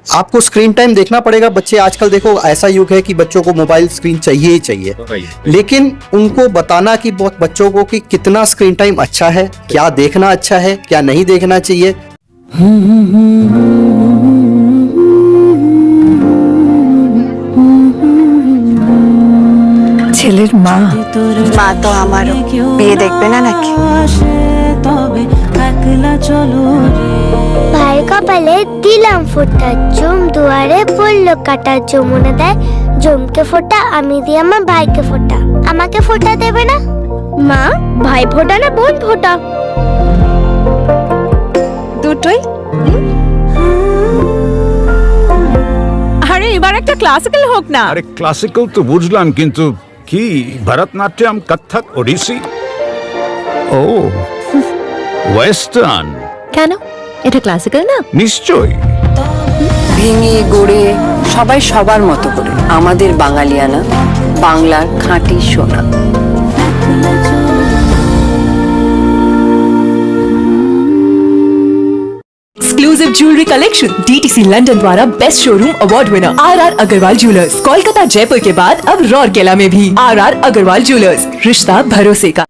आपको screen time देखना पड़ेगा। बच्चे आजकल देखो ऐसा युग है कि बच्चों को मोबाइल स्क्रीन चाहिए ही चाहिए, लेकिन उनको बताना कि बहुत बच्चों को कि कितना स्क्रीन टाइम अच्छा है, क्या देखना अच्छा है, क्या नहीं देखना चाहिए। ছেলের মা মা তো আমারও বিয়ে দেখবে না নাকি? ভাইয়ের কপালে দিলাম ফোঁটা, জম দুয়ারে পড়লো কাটা, যমুনা দেয় জমকে ফোঁটা, আমি দিই আমার ভাইকে ফোঁটা। আমাকে ফোঁটা দেবে না মা? ভাই ফোঁটা না বোন ফোঁটা? দুটোই। আরে এবার একটা ক্লাসিক্যাল হোক না। আরে ক্লাসিক্যাল তো বুঝলাম, কিন্তু কি ভরতনাট্যম, কত্থক, ওড়িশি? ও ওয়েস্টার্ন। কেন, এটা ক্লাসিক্যাল না? নিশ্চয়ই। ভেঙে গড়ে সবাই সবার মতো করে, আমাদের বাঙালিয়ানা, বাংলার খাঁটি সোনা। Exclusive jewellery collection DTC London द्वारा best showroom award winner RR Agarwal jewellers, Kolkata Jaipur के बाद अब रौरकेला में भी आरआर अग्रवाल ज्वेलर्स, रिश्ता भरोसे का।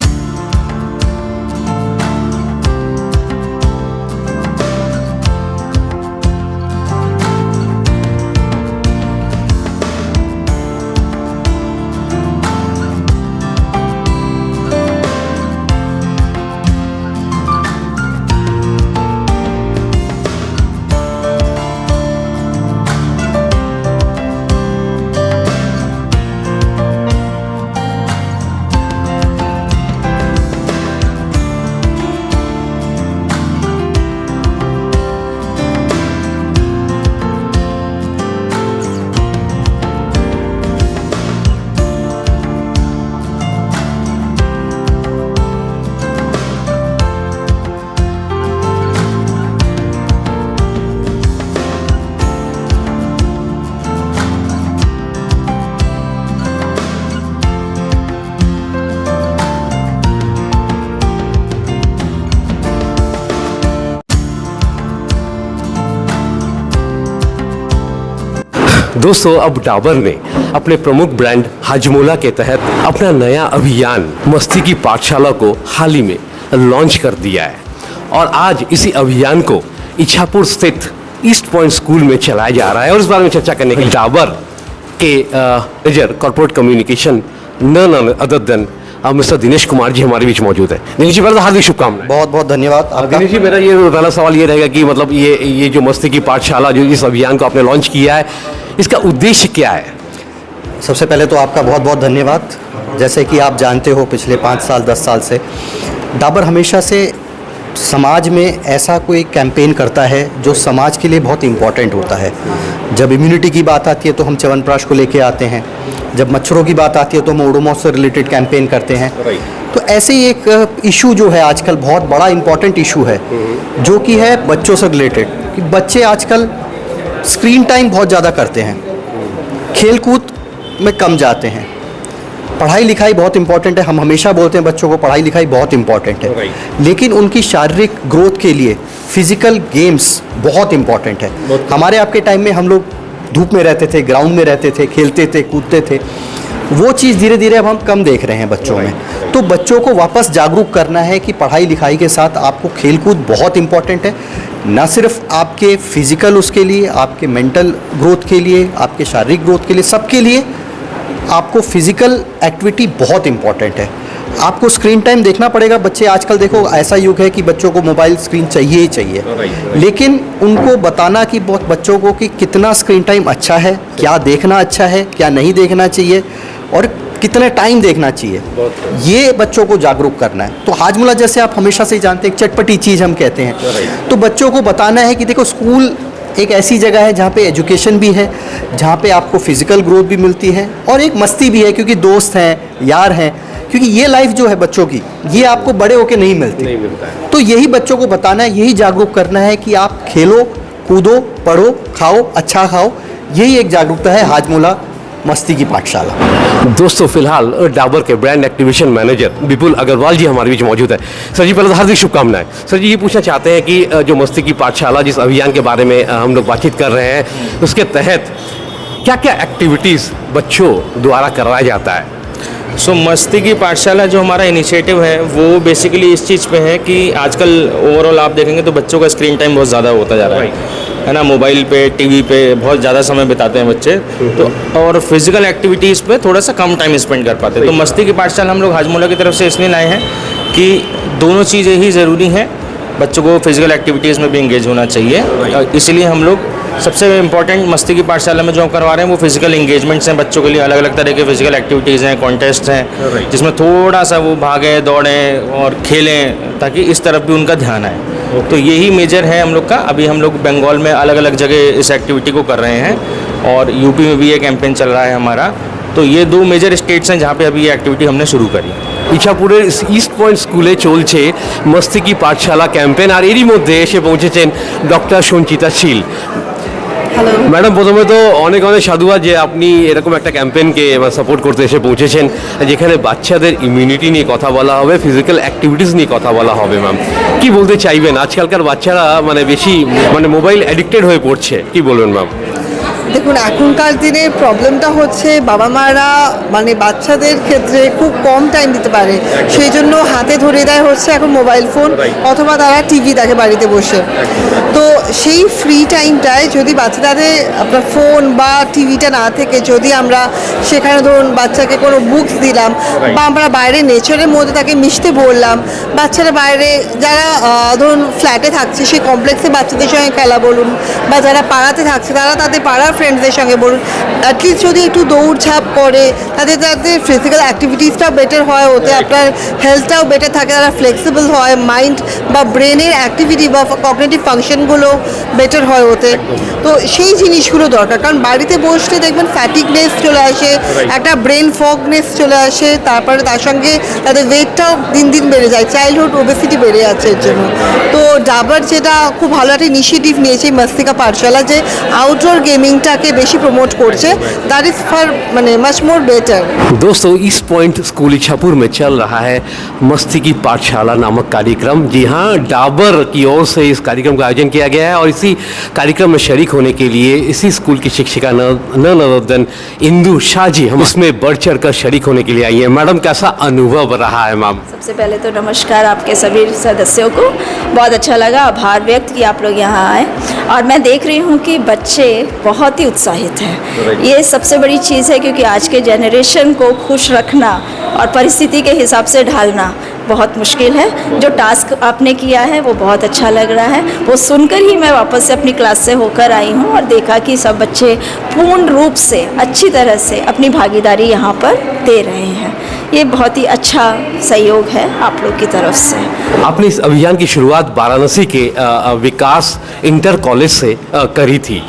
दोस्तों, अब डाबर ने अपने प्रमुख ब्रांड हाजमोला के तहत अपना नया अभियान मस्ती की पाठशाला को हाल ही में लॉन्च कर दिया है और आज इसी अभियान को इच्छापुर स्थित ईस्ट पॉइंट स्कूल में चलाया जा रहा है। और इस बारे में चर्चा करने के लिए डाबर के manager corporate communication none other than mister Dinesh Kumar ji हमारे बीच मौजूद है। दिनेश जी, पहले तो हार्दिक शुभकामनाएं। बहुत बहुत धन्यवाद आपका। दिनेश जी, मेरा ये पहला सवाल ये रहेगा कि मतलब ये जो मस्ती की पाठशाला, जो इस अभियान को आपने लॉन्च किया है, इसका उद्देश्य क्या है? सबसे पहले तो आपका बहुत बहुत धन्यवाद। जैसे कि आप जानते हो, पिछले 5 साल 10 साल से डाबर हमेशा से समाज में ऐसा कोई कैंपेन करता है जो समाज के लिए बहुत इम्पॉर्टेंट होता है। जब इम्यूनिटी की बात आती है तो हम च्यवनप्राश को लेके आते हैं, जब मच्छरों की बात आती है तो हम ओडोमॉस से रिलेटेड कैंपेन करते हैं। तो ऐसे ही एक इशू जो है आजकल बहुत बड़ा इम्पॉर्टेंट इशू है, जो कि है बच्चों से रिलेटेड। कि बच्चे आजकल स्क्रीन टाइम बहुत ज़्यादा करते हैं, खेल-कूद में कम जाते हैं। पढ़ाई लिखाई बहुत इंपॉर्टेंट है, हम हमेशा बोलते हैं बच्चों को पढ़ाई लिखाई बहुत इंपॉर्टेंट है, लेकिन उनकी शारीरिक ग्रोथ के लिए फिजिकल गेम्स बहुत इंपॉर्टेंट है। हमारे आपके टाइम में हम लोग धूप में रहते थे, ग्राउंड में रहते थे, खेलते थे, कूदते थे। वो चीज़ धीरे धीरे अब हम कम देख रहे हैं बच्चों में। तो बच्चों को वापस जागरूक करना है कि पढ़ाई लिखाई के साथ आपको खेलकूद बहुत इंपॉर्टेंट है, ना सिर्फ आपके फिजिकल उसके लिए, आपके मेंटल ग्रोथ के लिए, आपके शारीरिक ग्रोथ के लिए, सबके लिए आपको फिजिकल एक्टिविटी बहुत इंपॉर्टेंट है। आपको स्क्रीन टाइम देखना पड़ेगा। बच्चे आजकल देखो ऐसा युग है कि बच्चों को मोबाइल स्क्रीन चाहिए ही चाहिए, लेकिन उनको बताना कि बहुत बच्चों को कि कितना स्क्रीन टाइम अच्छा है, क्या देखना अच्छा है, क्या नहीं देखना चाहिए और कितने टाइम देखना चाहिए, ये बच्चों को जागरूक करना है। तो हाजमोला जैसे आप हमेशा से जानते हैं, एक चटपटी चीज़ हम कहते हैं, तो बच्चों को बताना है कि देखो स्कूल एक ऐसी जगह है जहाँ पे एजुकेशन भी है, जहाँ पे आपको फिजिकल ग्रोथ भी मिलती है और एक मस्ती भी है, क्योंकि दोस्त हैं, यार हैं। क्योंकि ये लाइफ जो है बच्चों की, ये आपको बड़े होके नहीं मिलती, तो यही बच्चों को बताना है, यही जागरूक करना है कि आप खेलो, कूदो, पढ़ो, खाओ, अच्छा खाओ। यही एक जागरूकता है हाजमोला मस्ती की पाठशाला। दोस्तों फिलहाल डाबर के ब्रांड एक्टिवेशन मैनेजर विपुल अग्रवाल जी हमारे बीच मौजूद है। सर जी पहले तो हार्दिक शुभकामनाएं। सर जी ये पूछना चाहते हैं कि जो मस्ती की पाठशाला जिस अभियान के बारे में हम लोग बातचीत कर रहे हैं उसके तहत क्या क्या एक्टिविटीज़ बच्चों द्वारा करवाया जाता है? सो मस्ती की पाठशाला जो हमारा इनिशिएटिव है वो बेसिकली इस चीज़ पे है कि आजकल ओवरऑल आप देखेंगे तो बच्चों का स्क्रीन टाइम बहुत ज़्यादा होता जा रहा है ना। मोबाइल पे टीवी पे बहुत ज़्यादा समय बिताते हैं बच्चे, तो और फिजिकल एक्टिविटीज़ पे थोड़ा सा कम टाइम स्पेंड कर पाते हैं। तो मस्ती की पाठशाला हम लोग हाजमोला की तरफ से इसलिए लाए हैं कि दोनों चीज़ें ही ज़रूरी हैं, बच्चों को फिजिकल एक्टिविटीज़ में भी इंगेज होना चाहिए। इसीलिए हम लोग सबसे इम्पॉर्टेंट मस्ती की पाठशाला में जो हम करवा रहे हैं वो फिजिकल इंगेजमेंट्स हैं बच्चों के लिए। अलग अलग तरह के फिजिकल एक्टिविटीज़ हैं, कॉन्टेस्ट हैं जिसमें थोड़ा सा वो भागें दौड़ें और खेलें ताकि इस तरफ भी उनका ध्यान आए। तो यही मेजर है हम लोग का। अभी हम लोग बंगाल में अलग अलग जगह इस एक्टिविटी को कर रहे हैं और यूपी में भी ये कैंपेन चल रहा है हमारा। तो ये 2 मेजर स्टेट्स हैं जहाँ पे अभी ये एक्टिविटी हमने शुरू करी। ইছাপুরের ইস্ট পয়েন্ট স্কুলে চলছে মস্তি কি পাঠশালা ক্যাম্পেন, আর এরই মধ্যে এসে পৌঁছেছেন ডক্টর সঞ্চিতা শীল। হ্যালো ম্যাডাম, প্রথমে তো অনেক অনেক সাধুবাদ যে আপনি এরকম একটা ক্যাম্পেনকে সাপোর্ট করতে এসে পৌঁছেছেন যেখানে বাচ্চাদের ইমিউনিটি নিয়ে কথা বলা হবে, ফিজিক্যাল অ্যাক্টিভিটিস নিয়ে কথা বলা হবে। ম্যাম কি বলতে চাইবেন? আজকালকার বাচ্চারা বেশি মোবাইল অ্যাডিক্টেড হয়ে পড়ছে, কি বলবেন ম্যাম? দেখুন এখনকার দিনে প্রবলেমটা হচ্ছে বাবা মারা বাচ্চাদের ক্ষেত্রে খুব কম টাইম দিতে পারে, সেই জন্য হাতে ধরে দেয় হচ্ছে এখন মোবাইল ফোন অথবা তারা টিভি দেখে বাড়িতে বসে। তো সেই ফ্রি টাইমটায় যদি বাচ্চাদের আপনার ফোন বা টিভিটা না থেকে যদি আমরা সেখানে ধরুন বাচ্চাকে কোনো বুকস দিলাম বা আমরা বাইরে নেচারের মধ্যে তাকে মিশতে বললাম, বাচ্চারা বাইরে যারা ধরুন ফ্ল্যাটে থাকছে সেই কমপ্লেক্সে বাচ্চাদের সঙ্গে খেলা বলুন, বা যারা পাড়াতে থাকছে তারা তাদের পাড়ার ফ্রেন্ডসদের সঙ্গে বলুন, অ্যাটলিস্ট যদি একটু দৌড়ঝাঁপ করে তাদের ফিজিক্যাল অ্যাক্টিভিটিসটাও বেটার হয়, ওতে আপনার হেলথটাও বেটার থাকে, তারা ফ্লেক্সিবল হয়, মাইন্ড বা ব্রেনের অ্যাক্টিভিটি বা কগনিটিভ ফাংশনগুলো বেটার হয় ওতে। তো সেই জিনিসগুলো দরকার, কারণ বাড়িতে বসলে দেখবেন ফ্যাটিকনেস চলে আসে, একটা ব্রেন ফগনেস চলে আসে, তারপরে তার সঙ্গে তাদের ওয়েটটাও দিন দিন বেড়ে যায়, চাইল্ডহুড ওবেসিটি বেড়ে যাচ্ছে এর জন্য। তো ডাবার যেটা খুব ভালো একটা ইনিশিয়েটিভ নিয়েছে মস্তিকা পাঠশালা যে আউটডোর गेमिंगटाके बेशी प्रमोट करছে, that is for much more better. दोस्तों ईस्ट पॉइंट स्कूल इछापुर में चल रहा है मस्ती की पाठशाला नामक कार्यक्रम। जी हाँ, डाबर की ओर से इस कार्यक्रम का आयोजन किया गया है और इसी कार्यक्रम में शरीक होने के लिए इसी स्कूल की शिक्षिका नवोदन इंदु शाह जी हम इसमें बढ़ चढ़ कर शरीक होने के लिए आई हैं। मैडम कैसा अनुभव रहा है? मैम सबसे पहले तो नमस्कार आपके सभी सदस्यों को, बहुत अच्छा लगा, आभार व्यक्त कि आप लोग यहाँ आए। और मैं देख रही हूँ कि बच्चे बहुत ही उत्साहित हैं, ये सबसे बड़ी चीज़ है क्योंकि आज के जनरेशन को खुश रखना और परिस्थिति के हिसाब से ढालना बहुत मुश्किल है। जो टास्क आपने किया है वो बहुत अच्छा लग रहा है, वो सुनकर ही मैं वापस से अपनी क्लास से होकर आई हूँ और देखा कि सब बच्चे पूर्ण रूप से अच्छी तरह से अपनी भागीदारी यहाँ पर दे रहे हैं। ये बहुत ही अच्छा सहयोग है आप लोग की तरफ से। आपने इस अभियान की शुरुआत वाराणसी के विकास इंटर कॉलेज से करी थी।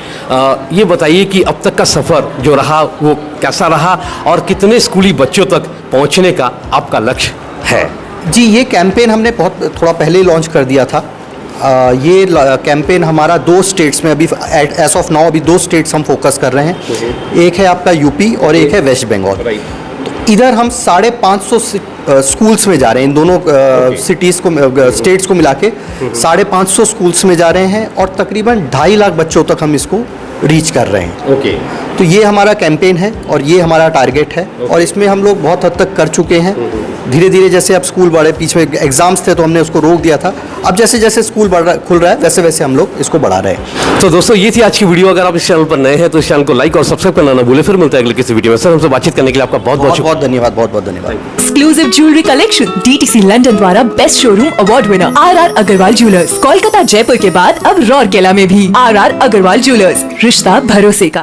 ये बताइए कि अब तक का सफ़र जो रहा वो कैसा रहा और कितने स्कूली बच्चों तक पहुंचने का आपका लक्ष्य है? जी, ये कैंपेन हमने थोड़ा पहले ही लॉन्च कर दिया था। ये कैंपेन हमारा 2 स्टेट्स में अभी एज ऑफ नाउ अभी 2 स्टेट्स हम फोकस कर रहे हैं। एक है आपका यूपी और एक है वेस्ट बंगाल। इधर हम 550 स्कूल्स में जा रहे हैं, इन दोनों सिटीज़ को स्टेट्स को मिला के 550 स्कूल्स में जा रहे हैं और तकरीबन 2.5 लाख बच्चों तक हम इसको रीच कर रहे हैं। ओके, तो ये हमारा कैंपेन है और ये हमारा टारगेट है और इसमें हम लोग बहुत हद तक कर चुके हैं। धीरे धीरे जैसे अब स्कूल बढ़े, बीच में एग्ज़ाम्स थे तो हमने उसको रोक दिया था, अब जैसे जैसे स्कूल खुल रहा है वैसे वैसे हम लोग इसको बढ़ा रहे हैं। तो दोस्तों ये थी आज की वीडियो। अगर आप इस चैनल पर नए हैं तो इस चैनल को लाइक और सब्सक्राइब करना ना भूलें। फिर मिलते हैं अगले किसी वीडियो में। सर हमसे बातचीत करने के लिए आपका बहुत बहुत धन्यवाद, बहुत बहुत धन्यवाद। Exclusive jewellery collection DTC London द्वारा best showroom award winner RR Agarwal jewellers, Kolkata Jaipur के बाद अब रौरकेला में भी। आरआर अग्रवाल ज्वेलर्स, रिश्ता भरोसे का।